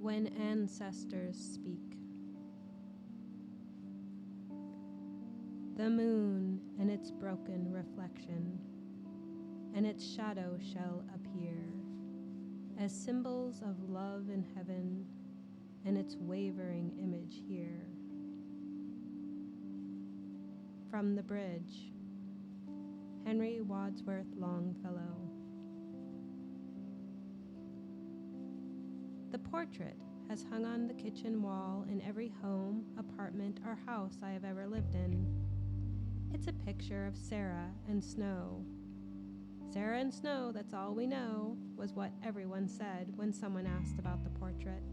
When ancestors speak. The moon and its broken reflection, and its shadow shall appear as symbols of love in heaven, and its wavering image here. From the Bridge, Henry Wadsworth Longfellow. The portrait has hung on the kitchen wall in every home, apartment, or house I have ever lived in. It's a picture of Sarah and Snow. Sarah and Snow, that's all we know, was what everyone said when someone asked about the portrait.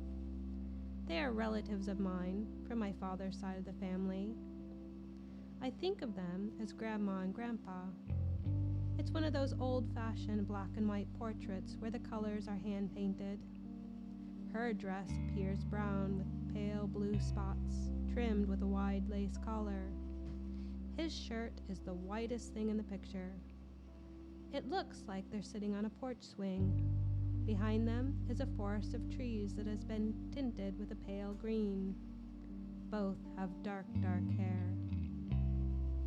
They are relatives of mine from my father's side of the family. I think of them as Grandma and Grandpa. It's one of those old-fashioned black and white portraits where the colors are hand-painted. Her dress appears brown with pale blue spots, trimmed with a wide lace collar. His shirt is the whitest thing in the picture. It looks like they're sitting on a porch swing. Behind them is a forest of trees that has been tinted with a pale green. Both have dark, dark hair.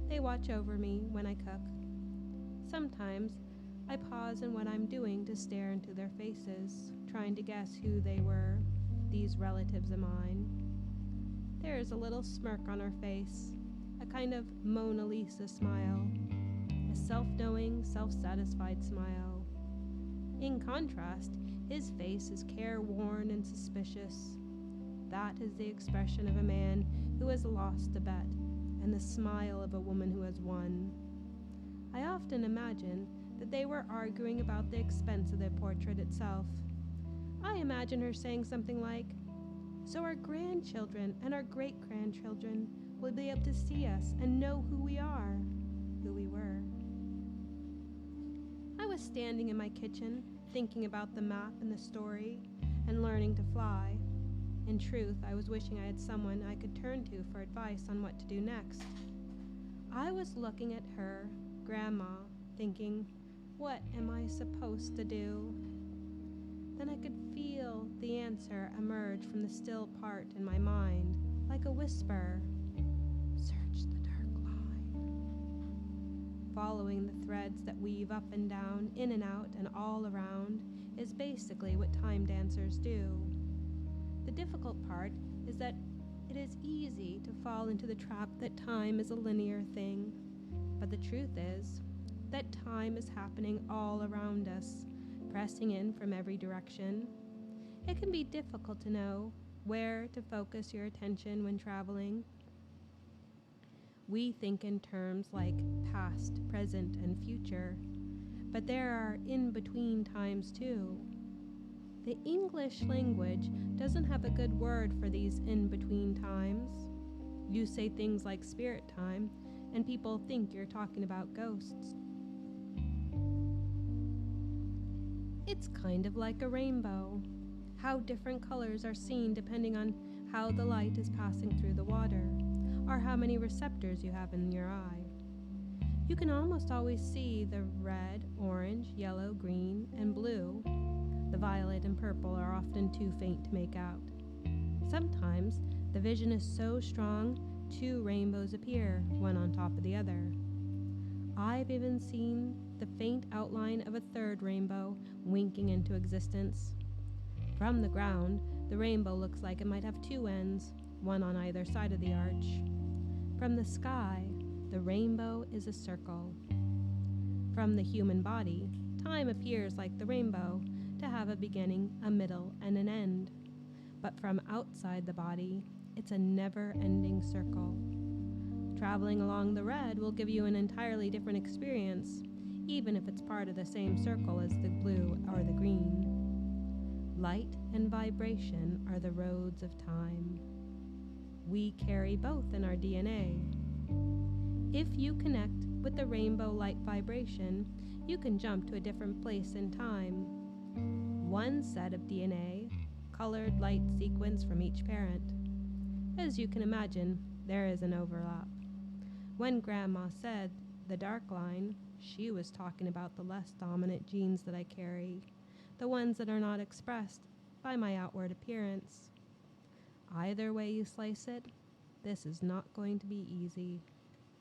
They watch over me when I cook. Sometimes I pause in what I'm doing to stare into their faces, trying to guess who they were, these relatives of mine. There is a little smirk on her face, a kind of Mona Lisa smile, a self-knowing, self-satisfied smile. In contrast, his face is careworn and suspicious. That is the expression of a man who has lost a bet, and the smile of a woman who has won. I often imagine that they were arguing about the expense of the portrait itself. I imagine her saying something like, "So our grandchildren and our great-grandchildren will be able to see us and know who we are, who we were." I was standing in my kitchen, thinking about the map and the story, and learning to fly. In truth, I was wishing I had someone I could turn to for advice on what to do next. I was looking at her, Grandma, thinking, what am I supposed to do? Then I could feel the answer emerge from the still part in my mind, like a whisper. Search the dark line. Following the threads that weave up and down, in and out, and all around, is basically what time dancers do. The difficult part is that it is easy to fall into the trap that time is a linear thing. But the truth is that time is happening all around us, pressing in from every direction. It can be difficult to know where to focus your attention when traveling. We think in terms like past, present, and future, but there are in-between times too. The English language doesn't have a good word for these in-between times. You say things like spirit time, and people think you're talking about ghosts. It's kind of like a rainbow, how different colors are seen depending on how the light is passing through the water, or how many receptors you have in your eye. You can almost always see the red, orange, yellow, green, and blue. The violet and purple are often too faint to make out. Sometimes the vision is so strong, two rainbows appear, one on top of the other. I've even seen the faint outline of a third rainbow winking into existence. From the ground, the rainbow looks like it might have two ends, one on either side of the arch. From the sky, the rainbow is a circle. From the human body, time appears like the rainbow, to have a beginning, a middle, and an end. But from outside the body, it's a never-ending circle. Traveling along the red will give you an entirely different experience, even if it's part of the same circle as the blue or the green. Light and vibration are the roads of time. We carry both in our DNA. If you connect with the rainbow light vibration, you can jump to a different place in time. One set of DNA, colored light sequence from each parent. As you can imagine, there is an overlap. When Grandma said the dark line, she was talking about the less dominant genes that I carry, the ones that are not expressed by my outward appearance. Either way you slice it, this is not going to be easy.